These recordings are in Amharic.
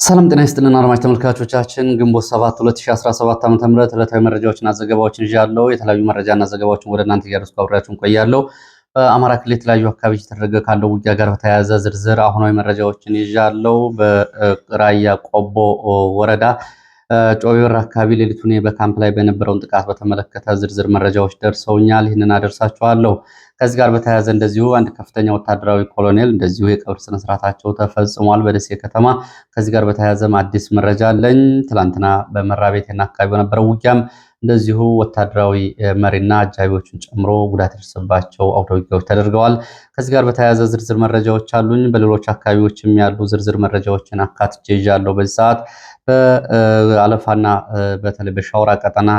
ሰላም ጤና ይስጥልን አድማጭ ተመልካቾቻችን፣ ግንቦት 7 2017 ዓ.ም ዕለታዊ መረጃዎችና ዘገባዎችን ይዣለሁ። የተለያዩ መረጃና ዘገባዎችን ወደ እናንተ እያደረስኩ አብሬያችሁን ቆያለሁ። በአማራ ክልል የተለያዩ አካባቢዎች የተደረገ ካለው ውጊያ ጋር በተያያዘ ዝርዝር አሁናዊ መረጃዎችን ይዣለሁ። በራያ ቆቦ ወረዳ ጮቢር አካባቢ ሌሊቱን በካምፕ ላይ በነበረውን ጥቃት በተመለከተ ዝርዝር መረጃዎች ደርሰውኛል። ይህንን አደርሳችኋለሁ። ከዚህ ጋር በተያያዘ እንደዚሁ አንድ ከፍተኛ ወታደራዊ ኮሎኔል እንደዚሁ የቀብር ስነስርዓታቸው ተፈጽሟል በደሴ ከተማ። ከዚህ ጋር በተያያዘም አዲስ መረጃ አለኝ። ትላንትና በመራቤቴና አካባቢ በነበረው ውጊያም እንደዚሁ ወታደራዊ መሪና አጃቢዎችን ጨምሮ ጉዳት የደረሰባቸው አውደ ውጊያዎች ተደርገዋል። ከዚህ ጋር በተያያዘ ዝርዝር መረጃዎች አሉኝ። በሌሎች አካባቢዎችም ያሉ ዝርዝር መረጃዎችን አካትቼ ይዣለሁ። በዚህ ሰዓት በአለፋና በተለይ በሻውራ ቀጠና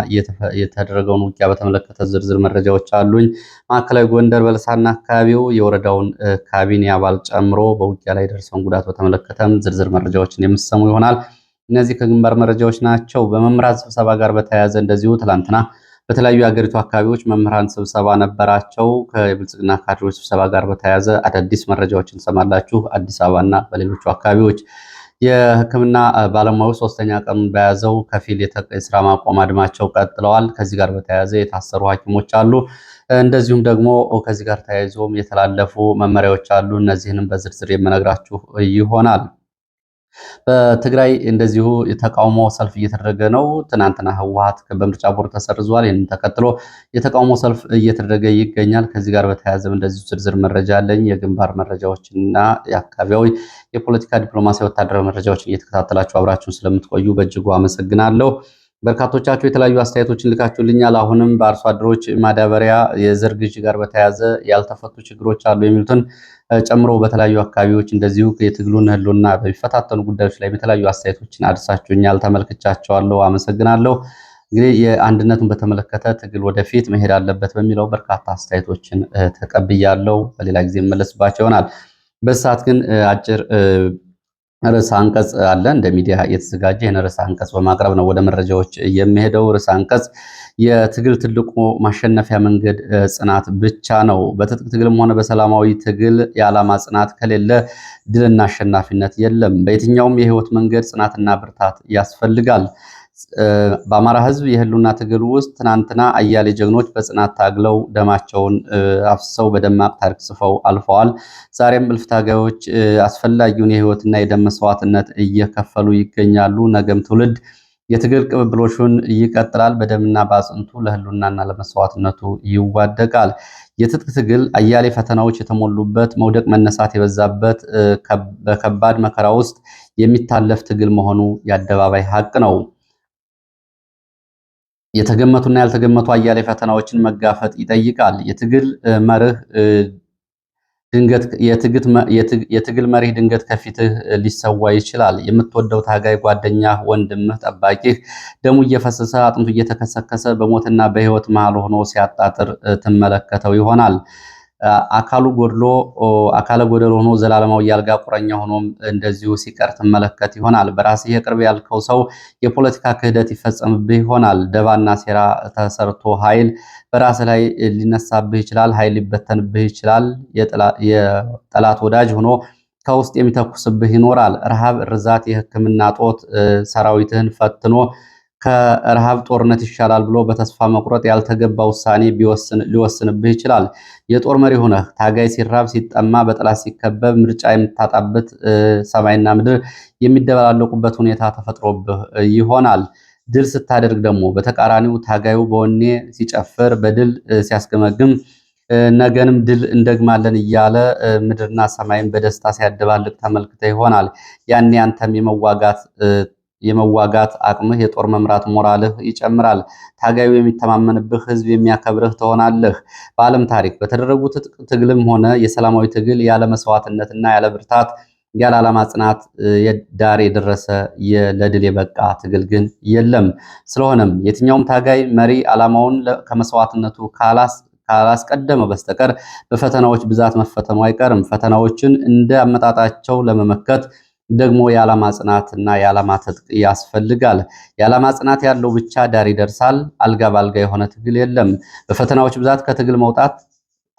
የተደረገውን ውጊያ በተመለከተ ዝርዝር መረጃዎች አሉኝ። ማዕከላዊ ጎንደር በለሳና አካባቢው የወረዳውን ካቢኔ አባል ጨምሮ በውጊያ ላይ ደርሰውን ጉዳት በተመለከተም ዝርዝር መረጃዎችን የምሰሙ ይሆናል። እነዚህ ከግንባር መረጃዎች ናቸው። በመምህራን ስብሰባ ጋር በተያያዘ እንደዚሁ ትላንትና በተለያዩ የሀገሪቱ አካባቢዎች መምህራን ስብሰባ ነበራቸው። ከብልጽግና ካድሬዎች ስብሰባ ጋር በተያያዘ አዳዲስ መረጃዎችን ሰማላችሁ። አዲስ አበባና በሌሎቹ አካባቢዎች የሕክምና ባለሙያዎች ሶስተኛ ቀኑን በያዘው ከፊል የስራ ማቆም አድማቸው ቀጥለዋል። ከዚህ ጋር በተያያዘ የታሰሩ ሐኪሞች አሉ። እንደዚሁም ደግሞ ከዚህ ጋር ተያይዞም የተላለፉ መመሪያዎች አሉ። እነዚህንም በዝርዝር የምነግራችሁ ይሆናል። በትግራይ እንደዚሁ የተቃውሞ ሰልፍ እየተደረገ ነው። ትናንትና ህወሓት በምርጫ ቦርድ ተሰርዟል። ይህንን ተከትሎ የተቃውሞ ሰልፍ እየተደረገ ይገኛል። ከዚህ ጋር በተያያዘም እንደዚሁ ዝርዝር መረጃ አለኝ። የግንባር መረጃዎችንና የአካባቢያዊ የፖለቲካ ዲፕሎማሲያዊ ወታደራዊ መረጃዎችን እየተከታተላችሁ አብራችሁን ስለምትቆዩ በእጅጉ አመሰግናለሁ። በርካቶቻችሁ የተለያዩ አስተያየቶችን ልካችሁልኛል። አሁንም በአርሶ አደሮች ማዳበሪያ የዘር ግዥ ጋር በተያያዘ ያልተፈቱ ችግሮች አሉ የሚሉትን ጨምሮ በተለያዩ አካባቢዎች እንደዚሁ የትግሉን ህልውና በሚፈታተኑ ጉዳዮች ላይ የተለያዩ አስተያየቶችን አድርሳችሁኛል። ተመልክቻቸዋለሁ። አመሰግናለሁ። እንግዲህ የአንድነቱን በተመለከተ ትግል ወደፊት መሄድ አለበት በሚለው በርካታ አስተያየቶችን ተቀብያለሁ። በሌላ ጊዜ መለስባቸው ይሆናል። በሰዓት ግን አጭር ርዕሰ አንቀጽ አለ እንደ ሚዲያ የተዘጋጀ። ይህን ርዕሰ አንቀጽ በማቅረብ ነው ወደ መረጃዎች የሚሄደው። ርዕሰ አንቀጽ የትግል ትልቁ ማሸነፊያ መንገድ ጽናት ብቻ ነው። በትጥቅ ትግልም ሆነ በሰላማዊ ትግል የዓላማ ጽናት ከሌለ ድልና አሸናፊነት የለም። በየትኛውም የህይወት መንገድ ጽናትና ብርታት ያስፈልጋል። በአማራ ህዝብ የህልውና ትግል ውስጥ ትናንትና አያሌ ጀግኖች በጽናት ታግለው ደማቸውን አፍስሰው በደማቅ ታሪክ ጽፈው አልፈዋል። ዛሬም እልፍ ታጋዮች አስፈላጊውን የህይወትና የደም መስዋዕትነት እየከፈሉ ይገኛሉ። ነገም ትውልድ የትግል ቅብብሎሹን ይቀጥላል። በደምና በአጥንቱ ለህልውናና ለመስዋዕትነቱ ይዋደቃል። የትጥቅ ትግል አያሌ ፈተናዎች የተሞሉበት፣ መውደቅ መነሳት የበዛበት፣ በከባድ መከራ ውስጥ የሚታለፍ ትግል መሆኑ የአደባባይ ሀቅ ነው። የተገመቱና ያልተገመቱ አያሌ ፈተናዎችን መጋፈጥ ይጠይቃል። የትግል መሪህ ድንገት ከፊትህ ሊሰዋ ይችላል። የምትወደው ታጋይ ጓደኛህ፣ ወንድምህ፣ ጠባቂህ ደሙ እየፈሰሰ አጥንቱ እየተከሰከሰ በሞትና በህይወት መሃል ሆኖ ሲያጣጥር ትመለከተው ይሆናል። አካለ ጎደሎ ሆኖ ዘላለማዊ ያልጋ ቁረኛ ሆኖም እንደዚሁ ሲቀር ትመለከት ይሆናል። በራስህ የቅርብ ያልከው ሰው የፖለቲካ ክህደት ይፈጸምብህ ይሆናል። ደባና ሴራ ተሰርቶ ኃይል በራስህ ላይ ሊነሳብህ ይችላል። ኃይል ሊበተንብህ ይችላል። የጠላት ወዳጅ ሆኖ ከውስጥ የሚተኩስብህ ይኖራል። ረሃብ፣ ርዛት፣ የሕክምና ጦት ሰራዊትህን ፈትኖ ከረሃብ ጦርነት ይሻላል ብሎ በተስፋ መቁረጥ ያልተገባ ውሳኔ ሊወስንብህ ይችላል። የጦር መሪ ሆነህ ታጋይ ሲራብ ሲጠማ በጠላት ሲከበብ ምርጫ የምታጣበት ሰማይና ምድር የሚደበላለቁበት ሁኔታ ተፈጥሮብህ ይሆናል። ድል ስታደርግ ደግሞ በተቃራኒው ታጋዩ በወኔ ሲጨፍር በድል ሲያስገመግም ነገንም ድል እንደግማለን እያለ ምድርና ሰማይን በደስታ ሲያደባልቅ ተመልክተ ይሆናል። ያኔ አንተም የመዋጋት አቅምህ፣ የጦር መምራት ሞራልህ ይጨምራል። ታጋዩ የሚተማመንብህ፣ ህዝብ የሚያከብርህ ትሆናለህ። በዓለም ታሪክ በተደረጉ ትግልም ሆነ የሰላማዊ ትግል ያለ መስዋዕትነትና ያለ ብርታት ያለ ዓላማ ጽናት ዳር የደረሰ ለድል የበቃ ትግል ግን የለም። ስለሆነም የትኛውም ታጋይ መሪ ዓላማውን ከመስዋዕትነቱ ካላስቀደመ በስተቀር በፈተናዎች ብዛት መፈተኑ አይቀርም። ፈተናዎችን እንደ አመጣጣቸው ለመመከት ደግሞ የዓላማ ጽናትና የዓላማ ትጥቅ ያስፈልጋል። የዓላማ ጽናት ያለው ብቻ ዳር ይደርሳል። አልጋ ባልጋ የሆነ ትግል የለም። በፈተናዎች ብዛት ከትግል መውጣት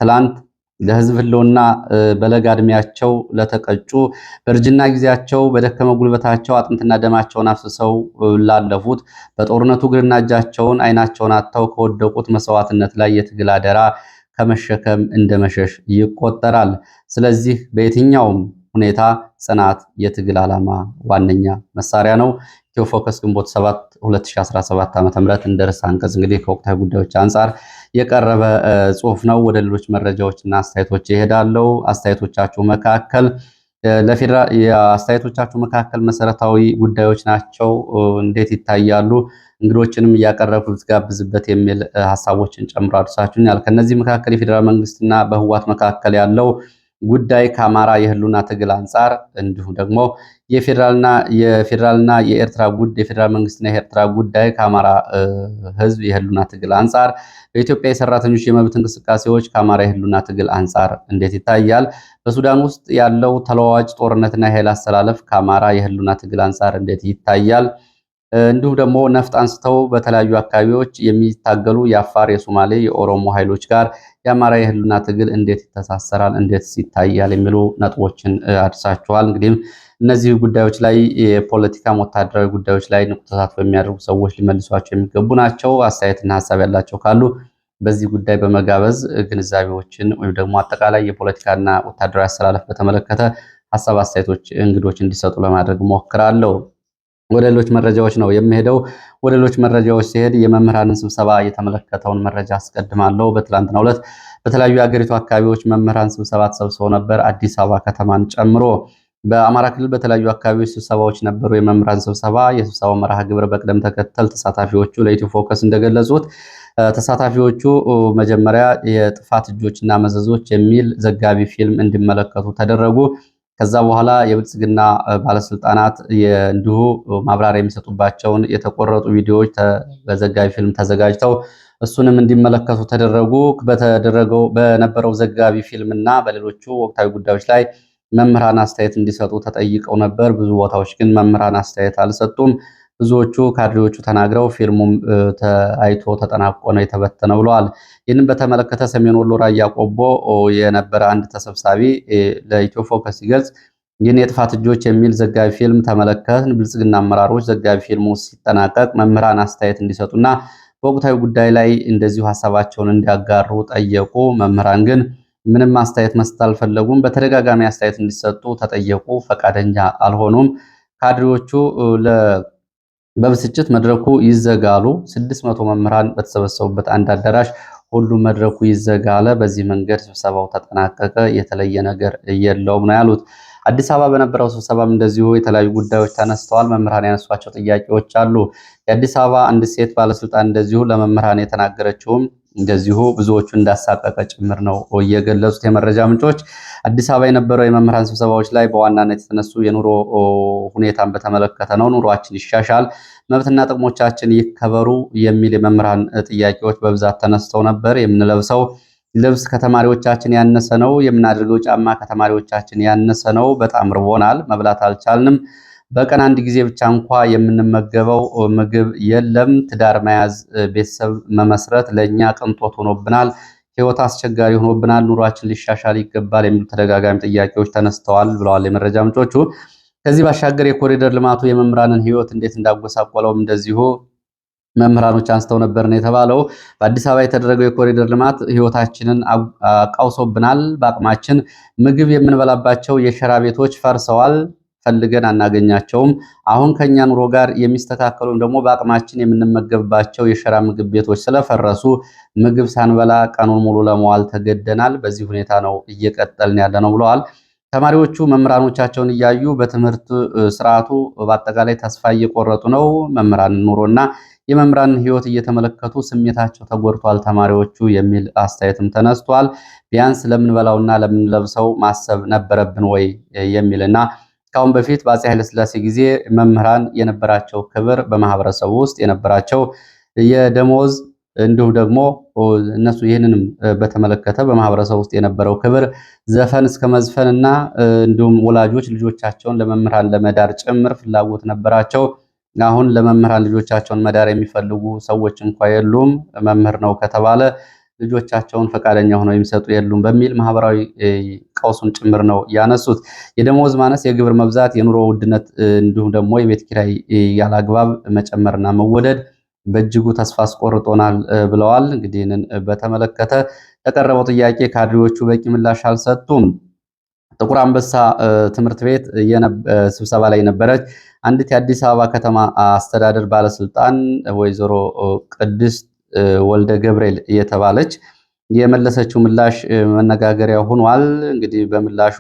ትላንት ለህዝብ ህልውና በለጋ ዕድሜያቸው ለተቀጩ በእርጅና ጊዜያቸው በደከመ ጉልበታቸው አጥንትና ደማቸውን አፍስሰው ላለፉት በጦርነቱ እግርና እጃቸውን አይናቸውን አጥተው ከወደቁት መስዋዕትነት ላይ የትግል አደራ ከመሸከም እንደመሸሽ ይቆጠራል። ስለዚህ በየትኛውም ሁኔታ ጽናት የትግል ዓላማ ዋነኛ መሳሪያ ነው። ኢትዮ ፎከስ ግንቦት 7 2017 ዓ.ም እንደ ርዕሰ አንቀጽ እንግዲህ ከወቅታዊ ጉዳዮች አንጻር የቀረበ ጽሁፍ ነው። ወደ ሌሎች መረጃዎችና አስተያየቶች ይሄዳለው። አስተያየቶቻችሁ መካከል መሰረታዊ ጉዳዮች ናቸው፣ እንዴት ይታያሉ? እንግዶችንም እያቀረብኩ ልትጋብዝበት የሚል ሀሳቦችን ጨምሮ አድርሳችሁኛል። ከነዚህ መካከል የፌዴራል መንግስትና በህወሓት መካከል ያለው ጉዳይ ከአማራ የህልውና ትግል አንጻር እንዲሁም ደግሞ የፌዴራልና የፌዴራል መንግስትና የኤርትራ ጉዳይ ከአማራ ህዝብ የህልውና ትግል አንጻር፣ በኢትዮጵያ የሰራተኞች የመብት እንቅስቃሴዎች ከአማራ የህልውና ትግል አንጻር እንዴት ይታያል? በሱዳን ውስጥ ያለው ተለዋዋጭ ጦርነትና የኃይል አስተላለፍ ከአማራ የህልውና ትግል አንጻር እንዴት ይታያል? እንዲሁም ደግሞ ነፍጥ አንስተው በተለያዩ አካባቢዎች የሚታገሉ የአፋር፣ የሶማሌ፣ የኦሮሞ ኃይሎች ጋር የአማራ የህልውና ትግል እንዴት ይተሳሰራል፣ እንዴት ይታያል የሚሉ ነጥቦችን አድርሳችኋል። እንግዲህም እነዚህ ጉዳዮች ላይ የፖለቲካም ወታደራዊ ጉዳዮች ላይ ንቁ ተሳትፎ የሚያደርጉ ሰዎች ሊመልሷቸው የሚገቡ ናቸው። አስተያየትና ሀሳብ ያላቸው ካሉ በዚህ ጉዳይ በመጋበዝ ግንዛቤዎችን ወይም ደግሞ አጠቃላይ የፖለቲካና ወታደራዊ አሰላለፍ በተመለከተ ሀሳብ አስተያየቶች እንግዶች እንዲሰጡ ለማድረግ ሞክራለሁ። ወደ ሌሎች መረጃዎች ነው የሚሄደው። ወደ ሌሎች መረጃዎች ሲሄድ የመምህራንን ስብሰባ የተመለከተውን መረጃ አስቀድማለሁ። በትላንትናው ዕለት በተለያዩ የሀገሪቱ አካባቢዎች መምህራን ስብሰባ ተሰብስበው ነበር፣ አዲስ አበባ ከተማን ጨምሮ። በአማራ ክልል በተለያዩ አካባቢዎች ስብሰባዎች ነበሩ። የመምህራን ስብሰባ የስብሰባው መርሃ ግብር በቅደም ተከተል ተሳታፊዎቹ ለኢትዮ ፎከስ እንደገለጹት ተሳታፊዎቹ መጀመሪያ የጥፋት እጆችና መዘዞች የሚል ዘጋቢ ፊልም እንዲመለከቱ ተደረጉ። ከዛ በኋላ የብልጽግና ባለስልጣናት እንዲሁ ማብራሪያ የሚሰጡባቸውን የተቆረጡ ቪዲዮዎች በዘጋቢ ፊልም ተዘጋጅተው እሱንም እንዲመለከቱ ተደረጉ። በነበረው ዘጋቢ ፊልም እና በሌሎቹ ወቅታዊ ጉዳዮች ላይ መምህራን አስተያየት እንዲሰጡ ተጠይቀው ነበር። ብዙ ቦታዎች ግን መምህራን አስተያየት አልሰጡም። ብዙዎቹ ካድሬዎቹ ተናግረው ፊልሙም አይቶ ተጠናቆ ነው የተበተነው ብለዋል። ይህንን በተመለከተ ሰሜን ወሎ ራያ ቆቦ የነበረ አንድ ተሰብሳቢ ለኢትዮ ፎከስ ሲገልጽ ይህን የጥፋት እጆች የሚል ዘጋቢ ፊልም ተመለከትን። ብልጽግና አመራሮች ዘጋቢ ፊልሙ ሲጠናቀቅ መምህራን አስተያየት እንዲሰጡና በወቅታዊ ጉዳይ ላይ እንደዚሁ ሀሳባቸውን እንዲያጋሩ ጠየቁ። መምህራን ግን ምንም አስተያየት መስጠት አልፈለጉም። በተደጋጋሚ አስተያየት እንዲሰጡ ተጠየቁ፣ ፈቃደኛ አልሆኑም። ካድሬዎቹ በብስጭት መድረኩ ይዘጋሉ። 600 መምህራን በተሰበሰቡበት አንድ አዳራሽ ሁሉም መድረኩ ይዘጋለ። በዚህ መንገድ ስብሰባው ተጠናቀቀ። የተለየ ነገር የለውም ነው ያሉት። አዲስ አበባ በነበረው ስብሰባም እንደዚሁ የተለያዩ ጉዳዮች ተነስተዋል። መምህራን ያነሷቸው ጥያቄዎች አሉ። የአዲስ አበባ አንድ ሴት ባለስልጣን እንደዚሁ ለመምህራን የተናገረችውም እንደዚሁ ብዙዎቹ እንዳሳቀቀ ጭምር ነው እየገለጹት የመረጃ ምንጮች። አዲስ አበባ የነበረው የመምህራን ስብሰባዎች ላይ በዋናነት የተነሱ የኑሮ ሁኔታን በተመለከተ ነው። ኑሯችን ይሻሻል፣ መብትና ጥቅሞቻችን ይከበሩ የሚል የመምህራን ጥያቄዎች በብዛት ተነስተው ነበር። የምንለብሰው ልብስ ከተማሪዎቻችን ያነሰ ነው፣ የምናደርገው ጫማ ከተማሪዎቻችን ያነሰ ነው፣ በጣም ርቦናል፣ መብላት አልቻልንም፣ በቀን አንድ ጊዜ ብቻ እንኳ የምንመገበው ምግብ የለም፣ ትዳር መያዝ፣ ቤተሰብ መመስረት ለእኛ ቅንጦት ሆኖብናል፣ ህይወት አስቸጋሪ ሆኖብናል፣ ኑሯችን ሊሻሻል ይገባል የሚሉ ተደጋጋሚ ጥያቄዎች ተነስተዋል ብለዋል የመረጃ ምንጮቹ። ከዚህ ባሻገር የኮሪደር ልማቱ የመምህራንን ህይወት እንዴት እንዳጎሳቆለውም እንደዚሁ መምህራኖች አንስተው ነበር ነው የተባለው። በአዲስ አበባ የተደረገው የኮሪደር ልማት ህይወታችንን አቃውሶብናል፣ በአቅማችን ምግብ የምንበላባቸው የሸራ ቤቶች ፈርሰዋል፣ ፈልገን አናገኛቸውም። አሁን ከኛ ኑሮ ጋር የሚስተካከሉም ደግሞ በአቅማችን የምንመገብባቸው የሸራ ምግብ ቤቶች ስለፈረሱ ምግብ ሳንበላ ቀኑን ሙሉ ለመዋል ተገደናል። በዚህ ሁኔታ ነው እየቀጠልን ያለ ነው ብለዋል። ተማሪዎቹ መምህራኖቻቸውን እያዩ በትምህርት ስርዓቱ በአጠቃላይ ተስፋ እየቆረጡ ነው። መምህራን ኑሮና የመምህራን ህይወት እየተመለከቱ ስሜታቸው ተጎድቷል ተማሪዎቹ የሚል አስተያየትም ተነስቷል። ቢያንስ ለምንበላውና ለምንለብሰው ማሰብ ነበረብን ወይ የሚልና ካሁን በፊት በአፄ ኃይለሥላሴ ጊዜ መምህራን የነበራቸው ክብር በማህበረሰቡ ውስጥ የነበራቸው የደሞዝ እንዲሁም ደግሞ እነሱ ይህንንም በተመለከተ በማህበረሰቡ ውስጥ የነበረው ክብር ዘፈን እስከ መዝፈንና እንዲሁም ወላጆች ልጆቻቸውን ለመምህራን ለመዳር ጭምር ፍላጎት ነበራቸው። አሁን ለመምህራን ልጆቻቸውን መዳር የሚፈልጉ ሰዎች እንኳ የሉም። መምህር ነው ከተባለ ልጆቻቸውን ፈቃደኛ ሆነው የሚሰጡ የሉም በሚል ማህበራዊ ቀውሱን ጭምር ነው ያነሱት። የደሞዝ ማነስ፣ የግብር መብዛት፣ የኑሮ ውድነት እንዲሁም ደግሞ የቤት ኪራይ ያላግባብ መጨመርና መወደድ በእጅጉ ተስፋ አስቆርጦናል ብለዋል። እንግዲህ ይህንን በተመለከተ ለቀረበው ጥያቄ ካድሬዎቹ በቂ ምላሽ አልሰጡም። ጥቁር አንበሳ ትምህርት ቤት ስብሰባ ላይ ነበረች አንዲት የአዲስ አበባ ከተማ አስተዳደር ባለስልጣን ወይዘሮ ቅድስት ወልደ ገብርኤል እየተባለች የመለሰችው ምላሽ መነጋገሪያ ሆኗል። እንግዲህ በምላሿ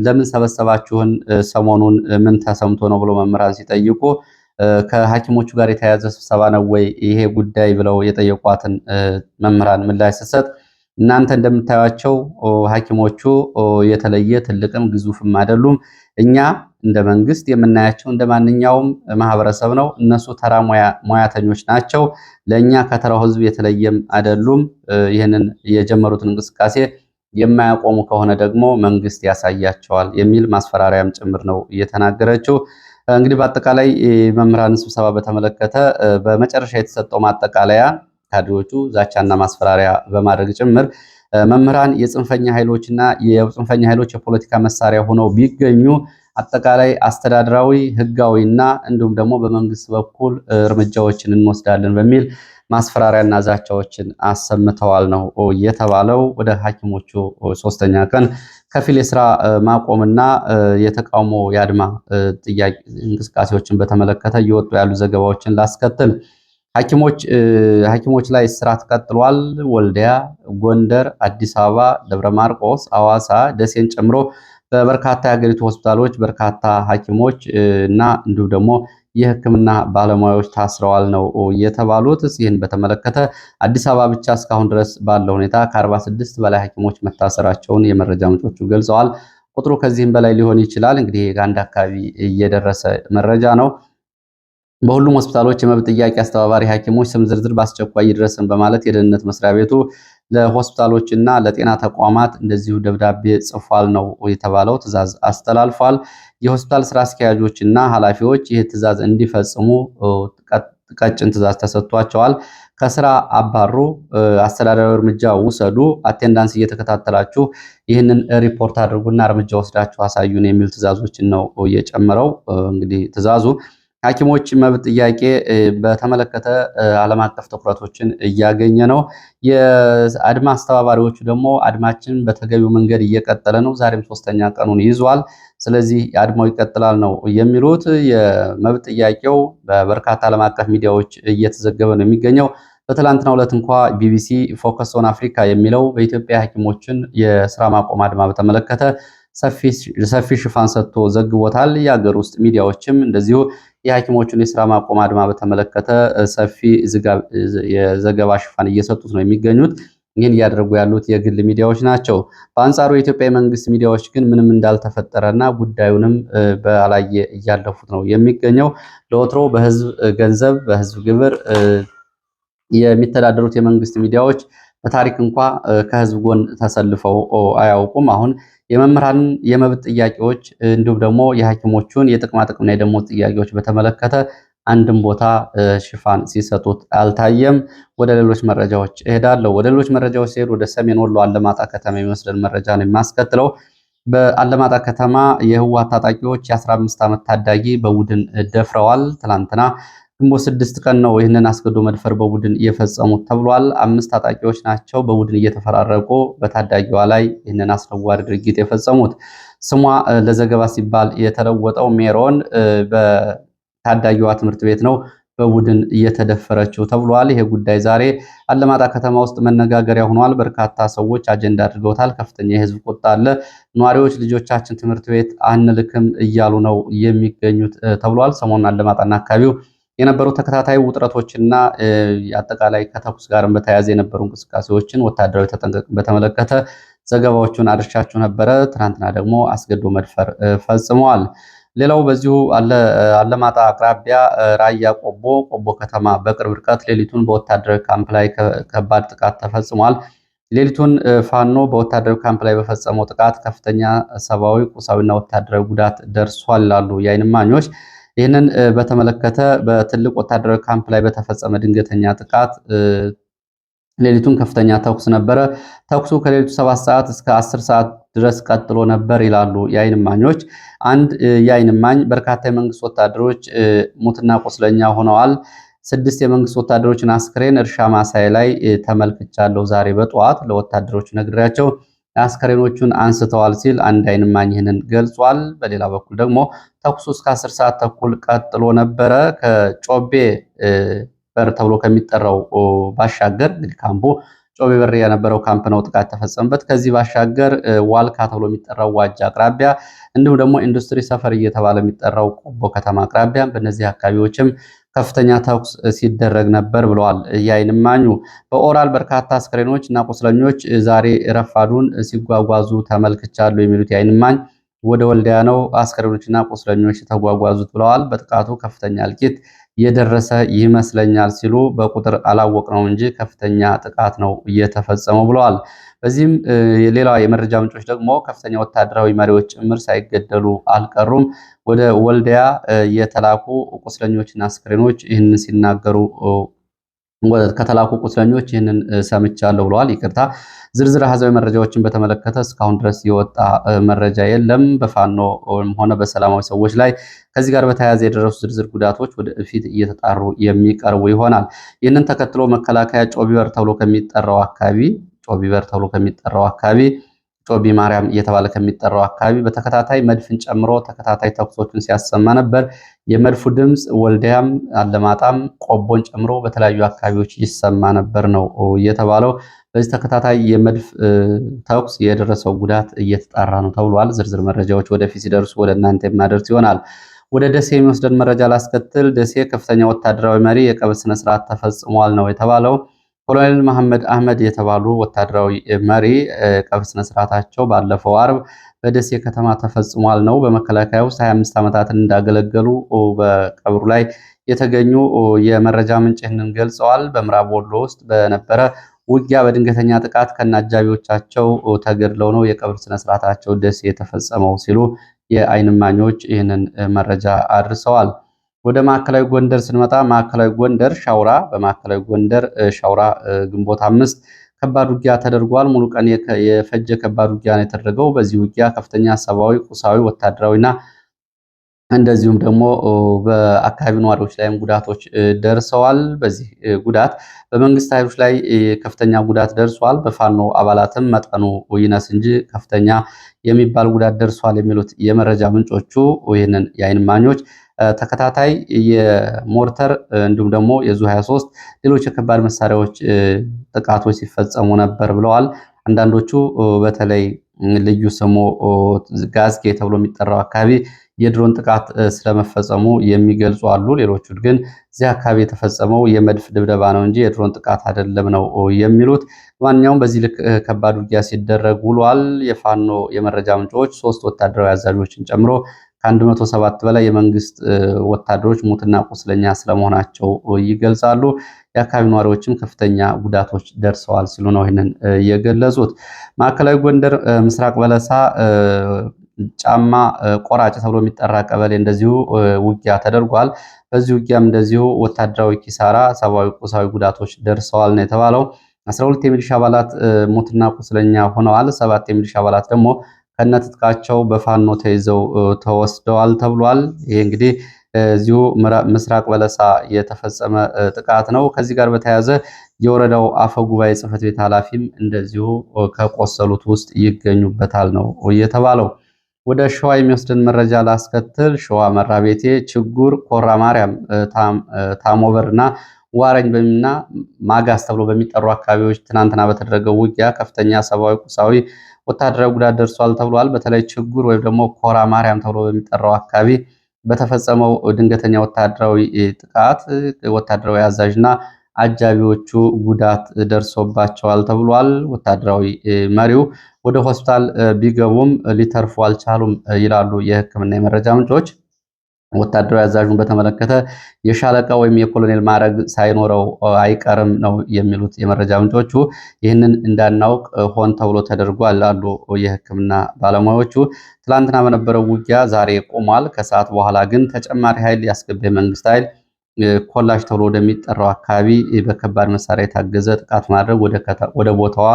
ለምን ሰበሰባችሁን? ሰሞኑን ምን ተሰምቶ ነው ብሎ መምህራን ሲጠይቁ ከሐኪሞቹ ጋር የተያያዘ ስብሰባ ነው ወይ ይሄ ጉዳይ ብለው የጠየቋትን መምህራን ምላሽ ስትሰጥ እናንተ እንደምታዩቸው ሐኪሞቹ የተለየ ትልቅም ግዙፍም አይደሉም። እኛ እንደ መንግስት የምናያቸው እንደ ማንኛውም ማህበረሰብ ነው። እነሱ ተራ ሙያተኞች ናቸው። ለእኛ ከተራው ህዝብ የተለየም አይደሉም። ይህንን የጀመሩትን እንቅስቃሴ የማያቆሙ ከሆነ ደግሞ መንግስት ያሳያቸዋል የሚል ማስፈራሪያም ጭምር ነው እየተናገረችው። እንግዲህ በአጠቃላይ መምህራን ስብሰባ በተመለከተ በመጨረሻ የተሰጠው ማጠቃለያ ካድሬዎቹ ዛቻና ማስፈራሪያ በማድረግ ጭምር መምህራን የጽንፈኛ ኃይሎችና የጽንፈኛ ኃይሎች የፖለቲካ መሳሪያ ሆነው ቢገኙ አጠቃላይ አስተዳደራዊ ህጋዊና እንዲሁም ደግሞ በመንግስት በኩል እርምጃዎችን እንወስዳለን በሚል ማስፈራሪያና ዛቻዎችን አሰምተዋል ነው የተባለው። ወደ ሐኪሞቹ ሶስተኛ ቀን ከፊል የስራ ማቆምና የተቃውሞ የአድማ ጥያቄ እንቅስቃሴዎችን በተመለከተ እየወጡ ያሉ ዘገባዎችን ላስከትል። ሐኪሞች ላይ እስራት ቀጥሏል። ወልዲያ፣ ጎንደር፣ አዲስ አበባ፣ ደብረ ማርቆስ፣ ሐዋሳ፣ ደሴን ጨምሮ በበርካታ የሀገሪቱ ሆስፒታሎች በርካታ ሐኪሞች እና እንዲሁም ደግሞ የሕክምና ባለሙያዎች ታስረዋል ነው የተባሉት። ይህን በተመለከተ አዲስ አበባ ብቻ እስካሁን ድረስ ባለው ሁኔታ ከ46 በላይ ሐኪሞች መታሰራቸውን የመረጃ ምንጮቹ ገልጸዋል። ቁጥሩ ከዚህም በላይ ሊሆን ይችላል። እንግዲህ ከአንድ አካባቢ እየደረሰ መረጃ ነው። በሁሉም ሆስፒታሎች የመብት ጥያቄ አስተባባሪ ሐኪሞች ስም ዝርዝር በአስቸኳይ ይድረስን በማለት የደህንነት መስሪያ ቤቱ ለሆስፒታሎች እና ለጤና ተቋማት እንደዚሁ ደብዳቤ ጽፏል ነው የተባለው። ትዕዛዝ አስተላልፏል። የሆስፒታል ስራ አስኪያጆች እና ኃላፊዎች ይህ ትዕዛዝ እንዲፈጽሙ ቀጭን ትዕዛዝ ተሰጥቷቸዋል። ከስራ አባሩ፣ አስተዳደራዊ እርምጃ ውሰዱ፣ አቴንዳንስ እየተከታተላችሁ ይህንን ሪፖርት አድርጉና እርምጃ ወስዳችሁ አሳዩን የሚል ትዕዛዞችን ነው የጨመረው። እንግዲህ ትዕዛዙ ሐኪሞች መብት ጥያቄ በተመለከተ ዓለም አቀፍ ትኩረቶችን እያገኘ ነው። የአድማ አስተባባሪዎቹ ደግሞ አድማችን በተገቢው መንገድ እየቀጠለ ነው፣ ዛሬም ሶስተኛ ቀኑን ይዟል፣ ስለዚህ አድማው ይቀጥላል ነው የሚሉት። የመብት ጥያቄው በበርካታ ዓለም አቀፍ ሚዲያዎች እየተዘገበ ነው የሚገኘው። በትላንትናው ዕለት እንኳ ቢቢሲ ፎከስ ኦን አፍሪካ የሚለው በኢትዮጵያ ሐኪሞችን የስራ ማቆም አድማ በተመለከተ ሰፊ ሽፋን ሰጥቶ ዘግቦታል። የሀገር ውስጥ ሚዲያዎችም እንደዚሁ የሐኪሞቹን የስራ ማቆም አድማ በተመለከተ ሰፊ የዘገባ ሽፋን እየሰጡት ነው የሚገኙት። ይህን እያደረጉ ያሉት የግል ሚዲያዎች ናቸው። በአንጻሩ የኢትዮጵያ የመንግስት ሚዲያዎች ግን ምንም እንዳልተፈጠረና ጉዳዩንም በአላየ እያለፉት ነው የሚገኘው። ለወትሮ በህዝብ ገንዘብ በህዝብ ግብር የሚተዳደሩት የመንግስት ሚዲያዎች በታሪክ እንኳ ከህዝብ ጎን ተሰልፈው አያውቁም። አሁን የመምህራንን የመብት ጥያቄዎች እንዲሁም ደግሞ የሐኪሞቹን የጥቅማጥቅምና የደሞዝ ጥያቄዎች በተመለከተ አንድም ቦታ ሽፋን ሲሰጡት አልታየም። ወደ ሌሎች መረጃዎች እሄዳለሁ። ወደ ሌሎች መረጃዎች ሲሄድ ወደ ሰሜን ወሎ አለማጣ ከተማ የሚወስደን መረጃ ነው የማስከትለው። በአለማጣ ከተማ የህወሓት ታጣቂዎች የ15 ዓመት ታዳጊ በቡድን ደፍረዋል። ትላንትና ግንቦት 6 ቀን ነው ይህንን አስገዶ መድፈር በቡድን እየፈጸሙት ተብሏል። 5 ታጣቂዎች ናቸው በቡድን እየተፈራረቁ በታዳጊዋ ላይ ይህንን አስነዋሪ ድርጊት የፈጸሙት። ስሟ ለዘገባ ሲባል የተለወጠው ሜሮን በታዳጊዋ ትምህርት ቤት ነው በቡድን እየተደፈረችው ተብሏል። ይሄ ጉዳይ ዛሬ አለማጣ ከተማ ውስጥ መነጋገሪያ ሆኗል። በርካታ ሰዎች አጀንዳ አድርገውታል። ከፍተኛ የህዝብ ቁጣ አለ። ነዋሪዎች ልጆቻችን ትምህርት ቤት አንልክም እያሉ ነው የሚገኙት ተብሏል። ሰሞኑን አለማጣና አካባቢው የነበሩ ተከታታይ ውጥረቶችና አጠቃላይ ከተኩስ ጋርም በተያያዘ የነበሩ እንቅስቃሴዎችን ወታደራዊ ተጠንቀቅ በተመለከተ ዘገባዎቹን አድርሻችሁ ነበረ። ትናንትና ደግሞ አስገዶ መድፈር ፈጽመዋል። ሌላው በዚሁ አለማጣ አቅራቢያ ራያ ቆቦ ከተማ በቅርብ ርቀት ሌሊቱን በወታደራዊ ካምፕ ላይ ከባድ ጥቃት ተፈጽሟል። ሌሊቱን ፋኖ በወታደራዊ ካምፕ ላይ በፈጸመው ጥቃት ከፍተኛ ሰብአዊ፣ ቁሳዊና ወታደራዊ ጉዳት ደርሷል ይላሉ የዓይን እማኞች። ይህንን በተመለከተ በትልቅ ወታደራዊ ካምፕ ላይ በተፈጸመ ድንገተኛ ጥቃት ሌሊቱን ከፍተኛ ተኩስ ነበረ። ተኩሱ ከሌሊቱ 7 ሰዓት እስከ 10 ሰዓት ድረስ ቀጥሎ ነበር ይላሉ የዓይን እማኞች። አንድ የዓይን እማኝ በርካታ የመንግስት ወታደሮች ሙትና ቆስለኛ ሆነዋል። 6 የመንግስት ወታደሮችን አስክሬን እርሻ ማሳይ ላይ ተመልክቻለሁ ዛሬ በጠዋት ለወታደሮች ነግሬያቸው አስከሬኖቹን አንስተዋል ሲል አንድ ዓይን እማኝ ይህንን ገልጿል። በሌላ በኩል ደግሞ ተኩሱ እስከ 10 ሰዓት ተኩል ቀጥሎ ነበረ። ከጮቤ በር ተብሎ ከሚጠራው ባሻገር እንግዲህ ካምፑ ጮቤ በር የነበረው ካምፕ ነው ጥቃት ተፈጸመበት። ከዚህ ባሻገር ዋልካ ተብሎ የሚጠራው ዋጃ አቅራቢያ እንዲሁም ደግሞ ኢንዱስትሪ ሰፈር እየተባለ የሚጠራው ቆቦ ከተማ አቅራቢያ በእነዚህ አካባቢዎችም ከፍተኛ ተኩስ ሲደረግ ነበር ብለዋል የዓይን እማኙ። በኦራል በርካታ አስክሬኖች እና ቁስለኞች ዛሬ ረፋዱን ሲጓጓዙ ተመልክቻለሁ የሚሉት የዓይን እማኝ ወደ ወልዲያ ነው አስክሬኖችና ቁስለኞች ተጓጓዙት ብለዋል። በጥቃቱ ከፍተኛ እልቂት የደረሰ ይመስለኛል ሲሉ በቁጥር አላወቅነው እንጂ ከፍተኛ ጥቃት ነው እየተፈጸመው ብለዋል። በዚህም ሌላ የመረጃ ምንጮች ደግሞ ከፍተኛ ወታደራዊ መሪዎች ጭምር ሳይገደሉ አልቀሩም። ወደ ወልዲያ የተላኩ ቁስለኞችና አስክሬኖች ይህንን ሲናገሩ ከተላኩ ቁስለኞች ይህንን ሰምቻለሁ ብለዋል። ይቅርታ ዝርዝር አሃዛዊ መረጃዎችን በተመለከተ እስካሁን ድረስ የወጣ መረጃ የለም። በፋኖ ሆነ በሰላማዊ ሰዎች ላይ ከዚህ ጋር በተያያዘ የደረሱ ዝርዝር ጉዳቶች ወደፊት እየተጣሩ የሚቀርቡ ይሆናል። ይህንን ተከትሎ መከላከያ ጮቢበር ተብሎ ከሚጠራው አካባቢ ጮቢ ማርያም እየተባለ ከሚጠራው አካባቢ በተከታታይ መድፍን ጨምሮ ተከታታይ ተኩሶችን ሲያሰማ ነበር። የመድፉ ድምፅ ወልዲያም፣ አለማጣም፣ ቆቦን ጨምሮ በተለያዩ አካባቢዎች ይሰማ ነበር ነው የተባለው። በዚህ ተከታታይ የመድፍ ተኩስ የደረሰው ጉዳት እየተጣራ ነው ተብሏል። ዝርዝር መረጃዎች ወደፊት ሲደርሱ ወደ እናንተ የማደርስ ይሆናል። ወደ ደሴ የሚወስደን መረጃ ላስከትል። ደሴ ከፍተኛ ወታደራዊ መሪ የቀብር ስነስርዓት ተፈጽሟል ነው የተባለው። ኮሎኔል መሐመድ አህመድ የተባሉ ወታደራዊ መሪ ቀብር ስነስርዓታቸው ባለፈው አርብ በደሴ ከተማ ተፈጽሟል ነው። በመከላከያ ውስጥ 25 ዓመታትን እንዳገለገሉ በቀብሩ ላይ የተገኙ የመረጃ ምንጭ ይህንን ገልጸዋል። በምዕራብ ወሎ ውስጥ በነበረ ውጊያ በድንገተኛ ጥቃት ከነአጃቢዎቻቸው ተገድለው ነው የቀብር ስነስርዓታቸው ደሴ የተፈጸመው ሲሉ የዓይን እማኞች ይህንን መረጃ አድርሰዋል። ወደ ማዕከላዊ ጎንደር ስንመጣ ማዕከላዊ ጎንደር ሻውራ በማዕከላዊ ጎንደር ሻውራ ግንቦት 5 ከባድ ውጊያ ተደርጓል። ሙሉ ቀን የፈጀ ከባድ ውጊያ ነው የተደረገው። በዚህ ውጊያ ከፍተኛ ሰብአዊ፣ ቁሳዊ፣ ወታደራዊና እንደዚሁም ደግሞ በአካባቢ ነዋሪዎች ላይም ጉዳቶች ደርሰዋል። በዚህ ጉዳት በመንግስት ኃይሎች ላይ ከፍተኛ ጉዳት ደርሷል። በፋኖ አባላትም መጠኑ ይነስ እንጂ ከፍተኛ የሚባል ጉዳት ደርሷል የሚሉት የመረጃ ምንጮቹ ይህንን የዓይን እማኞች ተከታታይ የሞርተር እንዲሁም ደግሞ የዙ 23 ሌሎች የከባድ መሳሪያዎች ጥቃቶች ሲፈጸሙ ነበር ብለዋል። አንዳንዶቹ በተለይ ልዩ ስሙ ጋዝጌ ተብሎ የሚጠራው አካባቢ የድሮን ጥቃት ስለመፈጸሙ የሚገልጹ አሉ። ሌሎቹ ግን እዚህ አካባቢ የተፈጸመው የመድፍ ድብደባ ነው እንጂ የድሮን ጥቃት አይደለም ነው የሚሉት። ማንኛውም በዚህ ልክ ከባድ ውጊያ ሲደረግ ውሏል። የፋኖ የመረጃ ምንጮች 3 ወታደራዊ አዛዦችን ጨምሮ ከ107 በላይ የመንግስት ወታደሮች ሙትና ቁስለኛ ስለመሆናቸው ይገልጻሉ። የአካባቢ ነዋሪዎችም ከፍተኛ ጉዳቶች ደርሰዋል ሲሉ ነው ይህንን የገለጹት። ማዕከላዊ ጎንደር ምስራቅ በለሳ ጫማ ቆራጭ ተብሎ የሚጠራ ቀበሌ እንደዚሁ ውጊያ ተደርጓል። በዚህ ውጊያም እንደዚሁ ወታደራዊ ኪሳራ፣ ሰብአዊ፣ ቁሳዊ ጉዳቶች ደርሰዋል ነው የተባለው። 12 የሚሊሻ አባላት ሙትና ቁስለኛ ሆነዋል። 7 የሚሊሻ አባላት ደግሞ ከነትጥቃቸው በፋኖ ተይዘው ተወስደዋል ተብሏል። ይሄ እንግዲህ እዚሁ ምስራቅ በለሳ የተፈጸመ ጥቃት ነው። ከዚህ ጋር በተያያዘ የወረዳው አፈ ጉባኤ ጽሕፈት ቤት ኃላፊም እንደዚሁ ከቆሰሉት ውስጥ ይገኙበታል ነው የተባለው። ወደ ሸዋ የሚወስድን መረጃ ላስከትል። ሸዋ መራቤቴ፣ ችጉር፣ ኮራ ማርያም፣ ታሞበርና ዋረኝ በሚና ማጋስ ተብሎ በሚጠሩ አካባቢዎች ትናንትና በተደረገው ውጊያ ከፍተኛ ሰብአዊ፣ ቁሳዊ፣ ወታደራዊ ጉዳት ደርሷል ተብሏል። በተለይ ችጉር ወይም ደግሞ ኮራ ማርያም ተብሎ በሚጠራው አካባቢ በተፈጸመው ድንገተኛ ወታደራዊ ጥቃት ወታደራዊ አዛዥና አጃቢዎቹ ጉዳት ደርሶባቸዋል ተብሏል። ወታደራዊ መሪው ወደ ሆስፒታል ቢገቡም ሊተርፉ አልቻሉም ይላሉ የሕክምና የመረጃ ምንጮች። ወታደራዊ አዛዡን በተመለከተ የሻለቃ ወይም የኮሎኔል ማዕረግ ሳይኖረው አይቀርም ነው የሚሉት የመረጃ ምንጮቹ። ይህንን እንዳናውቅ ሆን ተብሎ ተደርጓል ላሉ የሕክምና ባለሙያዎቹ። ትላንትና በነበረው ውጊያ ዛሬ ቆሟል። ከሰዓት በኋላ ግን ተጨማሪ ኃይል ያስገባ የመንግስት ኃይል ኮላሽ ተብሎ ወደሚጠራው አካባቢ በከባድ መሳሪያ የታገዘ ጥቃት ማድረግ ወደ ቦታዋ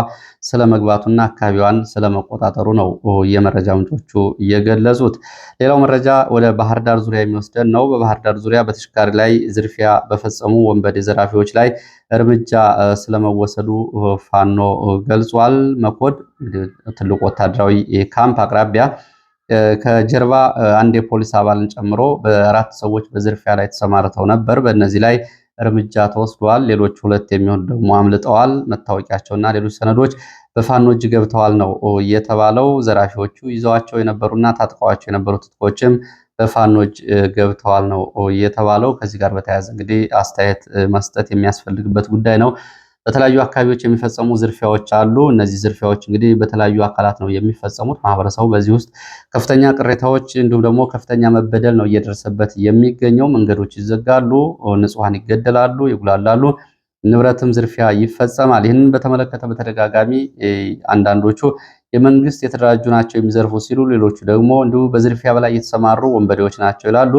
ስለመግባቱና አካባቢዋን ስለመቆጣጠሩ ነው የመረጃ ምንጮቹ እየገለጹት። ሌላው መረጃ ወደ ባህር ዳር ዙሪያ የሚወስደን ነው። በባህር ዳር ዙሪያ በተሽከርካሪ ላይ ዝርፊያ በፈጸሙ ወንበዴ ዘራፊዎች ላይ እርምጃ ስለመወሰዱ ፋኖ ገልጿል። መኮድ ትልቁ ወታደራዊ ካምፕ አቅራቢያ ከጀርባ አንድ የፖሊስ አባልን ጨምሮ በአራት ሰዎች በዝርፊያ ላይ ተሰማርተው ነበር። በእነዚህ ላይ እርምጃ ተወስዷል። ሌሎች ሁለት የሚሆኑ ደግሞ አምልጠዋል። መታወቂያቸውና ሌሎች ሰነዶች በፋኖ እጅ ገብተዋል ነው የተባለው። ዘራፊዎቹ ይዘዋቸው የነበሩና ታጥቀዋቸው የነበሩ ትጥቆችም በፋኖ እጅ ገብተዋል ነው የተባለው። ከዚህ ጋር በተያያዘ እንግዲህ አስተያየት መስጠት የሚያስፈልግበት ጉዳይ ነው። በተለያዩ አካባቢዎች የሚፈጸሙ ዝርፊያዎች አሉ። እነዚህ ዝርፊያዎች እንግዲህ በተለያዩ አካላት ነው የሚፈጸሙት። ማህበረሰቡ በዚህ ውስጥ ከፍተኛ ቅሬታዎች እንዲሁም ደግሞ ከፍተኛ መበደል ነው እየደረሰበት የሚገኘው። መንገዶች ይዘጋሉ፣ ንጹሐን ይገደላሉ፣ ይጉላላሉ፣ ንብረትም ዝርፊያ ይፈጸማል። ይህንን በተመለከተ በተደጋጋሚ አንዳንዶቹ የመንግስት የተደራጁ ናቸው የሚዘርፉ ሲሉ፣ ሌሎቹ ደግሞ እንዲሁ በዝርፊያ በላይ የተሰማሩ ወንበዴዎች ናቸው ይላሉ።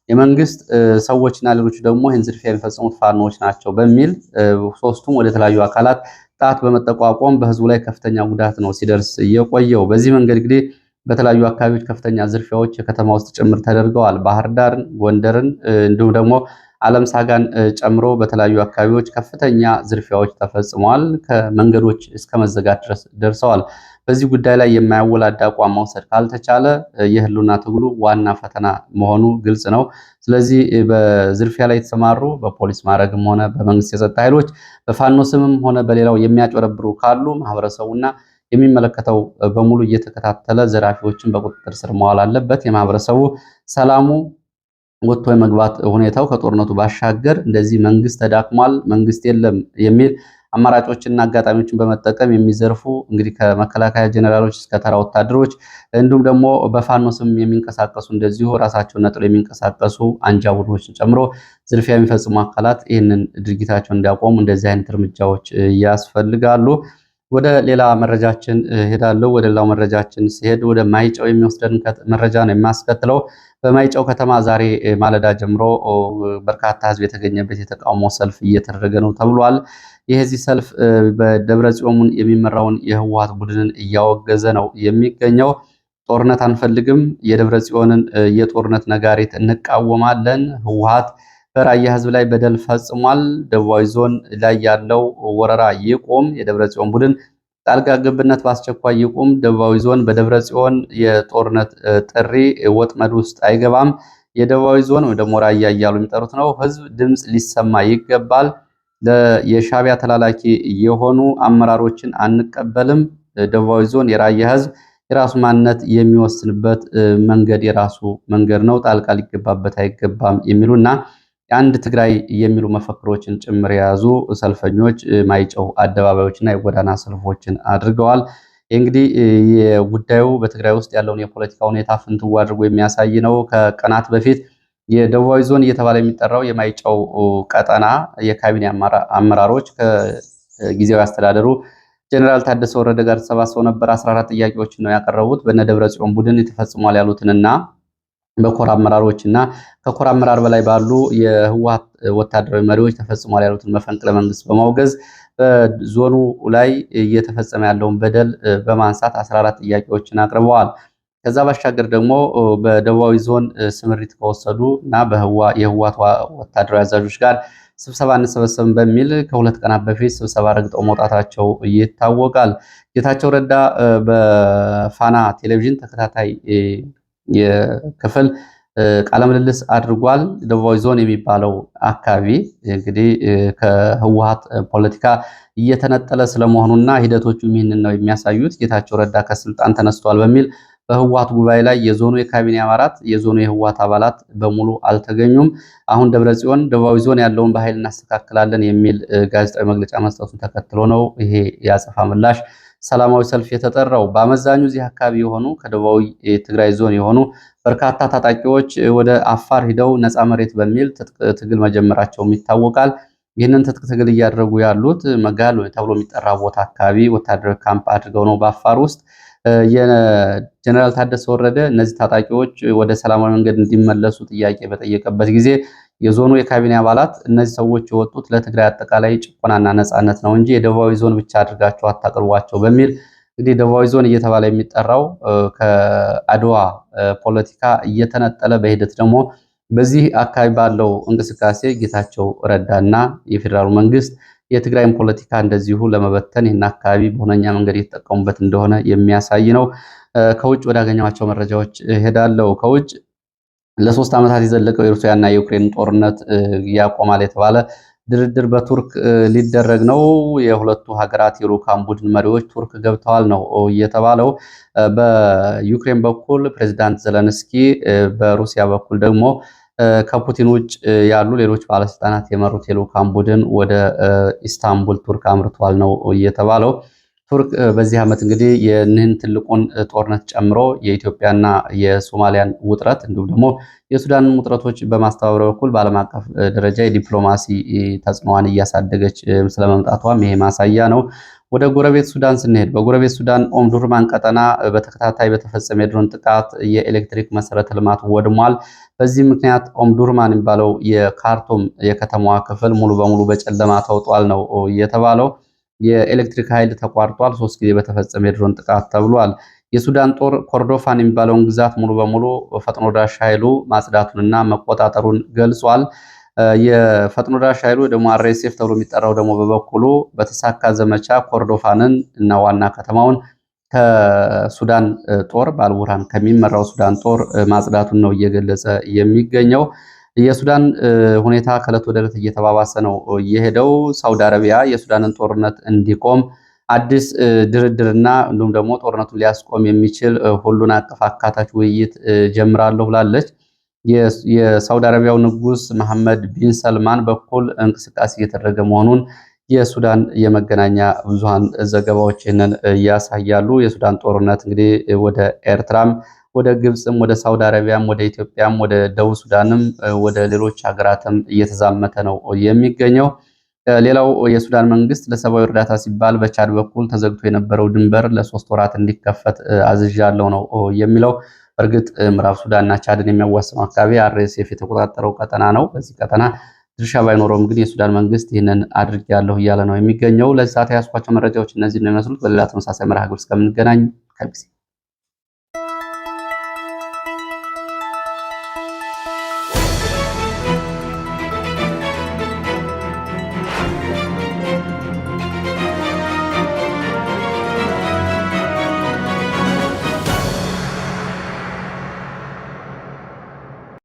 የመንግስት ሰዎችና ሌሎች ደግሞ ይህን ዝርፊያ የሚፈጽሙት ፋኖዎች ናቸው በሚል ሶስቱም ወደ ተለያዩ አካላት ጣት በመጠቋቋም በህዝቡ ላይ ከፍተኛ ጉዳት ነው ሲደርስ የቆየው። በዚህ መንገድ እንግዲህ በተለያዩ አካባቢዎች ከፍተኛ ዝርፊያዎች የከተማ ውስጥ ጭምር ተደርገዋል። ባህር ዳርን፣ ጎንደርን እንዲሁም ደግሞ አለም ሳጋን ጨምሮ በተለያዩ አካባቢዎች ከፍተኛ ዝርፊያዎች ተፈጽመዋል። ከመንገዶች እስከ መዘጋት ድረስ ደርሰዋል። በዚህ ጉዳይ ላይ የማያወላዳ አቋም መውሰድ ካልተቻለ የህልውና ትግሉ ዋና ፈተና መሆኑ ግልጽ ነው። ስለዚህ በዝርፊያ ላይ የተሰማሩ በፖሊስ ማዕረግም ሆነ በመንግስት የጸጥታ ኃይሎች በፋኖ ስምም ሆነ በሌላው የሚያጭበረብሩ ካሉ ማህበረሰቡና የሚመለከተው በሙሉ እየተከታተለ ዘራፊዎችን በቁጥጥር ስር መዋል አለበት። የማህበረሰቡ ሰላሙ ወጥቶ የመግባት ሁኔታው ከጦርነቱ ባሻገር እንደዚህ መንግስት ተዳክሟል፣ መንግስት የለም የሚል አማራጮችና አጋጣሚዎችን በመጠቀም የሚዘርፉ እንግዲህ ከመከላከያ ጀነራሎች እስከ ተራ ወታደሮች እንዲሁም ደግሞ በፋኖ ስም የሚንቀሳቀሱ እንደዚሁ ራሳቸውን ነጥሎ የሚንቀሳቀሱ አንጃ ቡድኖችን ጨምሮ ዝርፊያ የሚፈጽሙ አካላት ይህንን ድርጊታቸውን እንዲያቆሙ እንደዚህ አይነት እርምጃዎች ያስፈልጋሉ። ወደ ሌላ መረጃችን ሄዳለሁ። ወደ ሌላው መረጃችን ሲሄድ ወደ ማይጨው የሚወስደን መረጃ ነው የማስከትለው። በማይጨው ከተማ ዛሬ ማለዳ ጀምሮ በርካታ ህዝብ የተገኘበት የተቃውሞ ሰልፍ እየተደረገ ነው ተብሏል። ይህ ሰልፍ በደብረ ጽዮን የሚመራውን የህወሓት ቡድንን እያወገዘ ነው የሚገኘው። ጦርነት አንፈልግም፣ የደብረ ጽዮንን የጦርነት ነጋሪት እንቃወማለን፣ ህወሓት በራያ ህዝብ ላይ በደል ፈጽሟል፣ ደቡባዊ ዞን ላይ ያለው ወረራ ይቁም፣ የደብረ ጽዮን ቡድን ጣልቃ ገብነት በአስቸኳይ ይቁም፣ ደቡባዊ ዞን በደብረ ጽዮን የጦርነት ጥሪ ወጥመድ ውስጥ አይገባም፣ የደቡባዊ ዞን ወይ ደግሞ ራያ እያሉ የሚጠሩት ነው ህዝብ ድምፅ ሊሰማ ይገባል፣ የሻዕቢያ ተላላኪ የሆኑ አመራሮችን አንቀበልም፣ ደቡባዊ ዞን የራያ ህዝብ የራሱ ማንነት የሚወስንበት መንገድ የራሱ መንገድ ነው፣ ጣልቃ ሊገባበት አይገባም የሚሉና የአንድ ትግራይ የሚሉ መፈክሮችን ጭምር የያዙ ሰልፈኞች ማይጨው አደባባዮችና የጎዳና ሰልፎችን አድርገዋል። እንግዲህ የጉዳዩ በትግራይ ውስጥ ያለውን የፖለቲካ ሁኔታ ፍንትው አድርጎ የሚያሳይ ነው። ከቀናት በፊት የደቡባዊ ዞን እየተባለ የሚጠራው የማይጨው ቀጠና የካቢኔ አመራሮች ከጊዜያዊ አስተዳደሩ ጀነራል ታደሰ ወረደ ጋር ተሰባስበው ነበር። 14 ጥያቄዎችን ነው ያቀረቡት። በነ ደብረ ጽዮን ቡድን ተፈጽሟል ያሉትንና በኮር አመራሮች እና ከኮር አመራር በላይ ባሉ የህወሓት ወታደራዊ መሪዎች ተፈጽሟል ያሉትን መፈንቅለ መንግስት በማውገዝ በዞኑ ላይ እየተፈጸመ ያለውን በደል በማንሳት 14 ጥያቄዎችን አቅርበዋል። ከዛ ባሻገር ደግሞ በደቡባዊ ዞን ስምሪት ከወሰዱ እና የህወሓት ወታደራዊ አዛዦች ጋር ስብሰባ እንሰበሰብን በሚል ከሁለት ቀናት በፊት ስብሰባ ረግጠው መውጣታቸው ይታወቃል። ጌታቸው ረዳ በፋና ቴሌቪዥን ተከታታይ የክፍል ቃለምልልስ አድርጓል። ደቡባዊ ዞን የሚባለው አካባቢ እንግዲህ ከህወሓት ፖለቲካ እየተነጠለ ስለመሆኑና ሂደቶቹ ይህንን ነው የሚያሳዩት። ጌታቸው ረዳ ከስልጣን ተነስቷል በሚል በህወሓት ጉባኤ ላይ የዞኑ የካቢኔ አባላት የዞኑ የህወሓት አባላት በሙሉ አልተገኙም። አሁን ደብረጽዮን ደቡባዊ ዞን ያለውን በኃይል እናስተካክላለን የሚል ጋዜጣዊ መግለጫ መስጠቱን ተከትሎ ነው ይሄ የአጸፋ ምላሽ ሰላማዊ ሰልፍ የተጠራው። በአመዛኙ እዚህ አካባቢ የሆኑ ከደቡባዊ ትግራይ ዞን የሆኑ በርካታ ታጣቂዎች ወደ አፋር ሂደው ነፃ መሬት በሚል ትጥቅ ትግል መጀመራቸውም ይታወቃል። ይህንን ትጥቅ ትግል እያደረጉ ያሉት መጋል ተብሎ የሚጠራ ቦታ አካባቢ ወታደራዊ ካምፕ አድርገው ነው በአፋር ውስጥ። የጀነራል ታደሰ ወረደ እነዚህ ታጣቂዎች ወደ ሰላማዊ መንገድ እንዲመለሱ ጥያቄ በጠየቀበት ጊዜ የዞኑ የካቢኔ አባላት እነዚህ ሰዎች የወጡት ለትግራይ አጠቃላይ ጭቆናና ነጻነት ነው እንጂ የደቡባዊ ዞን ብቻ አድርጋቸው አታቅርቧቸው በሚል እንግዲህ ደቡባዊ ዞን እየተባለ የሚጠራው ከአድዋ ፖለቲካ እየተነጠለ በሂደት ደግሞ በዚህ አካባቢ ባለው እንቅስቃሴ ጌታቸው ረዳና የፌዴራሉ መንግስት የትግራይን ፖለቲካ እንደዚሁ ለመበተን ይህን አካባቢ በሆነኛ መንገድ እየተጠቀሙበት እንደሆነ የሚያሳይ ነው። ከውጭ ወዳገኘኋቸው መረጃዎች ሄዳለሁ። ከውጭ ለ3 ዓመታት የዘለቀው የሩሲያና የዩክሬን ጦርነት ያቆማል የተባለ ድርድር በቱርክ ሊደረግ ነው። የሁለቱ ሀገራት የልዑካን ቡድን መሪዎች ቱርክ ገብተዋል ነው የተባለው። በዩክሬን በኩል ፕሬዚዳንት ዘለንስኪ፣ በሩሲያ በኩል ደግሞ ከፑቲን ውጭ ያሉ ሌሎች ባለስልጣናት የመሩት የልዑካን ቡድን ወደ ኢስታንቡል ቱርክ አምርቷል ነው የተባለው። ቱርክ በዚህ ዓመት እንግዲህ ይህንን ትልቁን ጦርነት ጨምሮ የኢትዮጵያና የሶማሊያን ውጥረት እንዲሁም ደግሞ የሱዳንን ውጥረቶች በማስተባበር በኩል በዓለም አቀፍ ደረጃ የዲፕሎማሲ ተጽዕኖዋን እያሳደገች ስለመምጣቷም ይሄ ማሳያ ነው። ወደ ጎረቤት ሱዳን ስንሄድ በጎረቤት ሱዳን ኦምዱርማን ቀጠና በተከታታይ በተፈጸመ የድሮን ጥቃት የኤሌክትሪክ መሰረተ ልማት ወድሟል። በዚህ ምክንያት ኦምዱርማን የሚባለው የካርቱም የከተማዋ ክፍል ሙሉ በሙሉ በጨለማ ተውጧል ነው የተባለው። የኤሌክትሪክ ኃይል ተቋርጧል 3 ጊዜ በተፈጸመ የድሮን ጥቃት ተብሏል። የሱዳን ጦር ኮርዶፋን የሚባለውን ግዛት ሙሉ በሙሉ ፈጥኖ ደራሽ ኃይሉ ማጽዳቱንና መቆጣጠሩን ገልጿል። የፈጥኖ ደራሽ ኃይሉ ደግሞ አርኤስኤፍ ተብሎ የሚጠራው ደግሞ በበኩሉ በተሳካ ዘመቻ ኮርዶፋንን እና ዋና ከተማውን ከሱዳን ጦር በአልቡርሃን ከሚመራው ሱዳን ጦር ማጽዳቱን ነው እየገለጸ የሚገኘው። የሱዳን ሁኔታ ከዕለት ወደ ዕለት እየተባባሰ ነው የሄደው። ሳውዲ አረቢያ የሱዳንን ጦርነት እንዲቆም አዲስ ድርድርና እንዲሁም ደግሞ ጦርነቱን ሊያስቆም የሚችል ሁሉን አቀፍ አካታች ውይይት ጀምራለሁ ብላለች። የሳውዲ አረቢያው ንጉስ መሐመድ ቢን ሰልማን በኩል እንቅስቃሴ እየተደረገ መሆኑን የሱዳን የመገናኛ ብዙሃን ዘገባዎች ይህንን ያሳያሉ። የሱዳን ጦርነት እንግዲህ ወደ ኤርትራም ወደ ግብፅም ወደ ሳውዲ አረቢያም ወደ ኢትዮጵያም ወደ ደቡብ ሱዳንም ወደ ሌሎች ሀገራትም እየተዛመተ ነው የሚገኘው። ሌላው የሱዳን መንግስት ለሰብአዊ እርዳታ ሲባል በቻድ በኩል ተዘግቶ የነበረው ድንበር ለ3 ወራት እንዲከፈት አዝዣለሁ ነው የሚለው። እርግጥ ምዕራብ ሱዳንና ቻድን የሚያዋስነው አካባቢ አርኤስኤፍ የተቆጣጠረው ቀጠና ነው። በዚህ ቀጠና ድርሻ ባይኖረውም ግን የሱዳን መንግስት ይህንን አድርጌያለሁ እያለ ነው የሚገኘው። ለዚህ ሰዓት ያስኳቸው መረጃዎች እነዚህ ነው የሚመስሉት። በሌላ ተመሳሳይ መርሃ ግብር እስከምንገናኝ ከጊዜ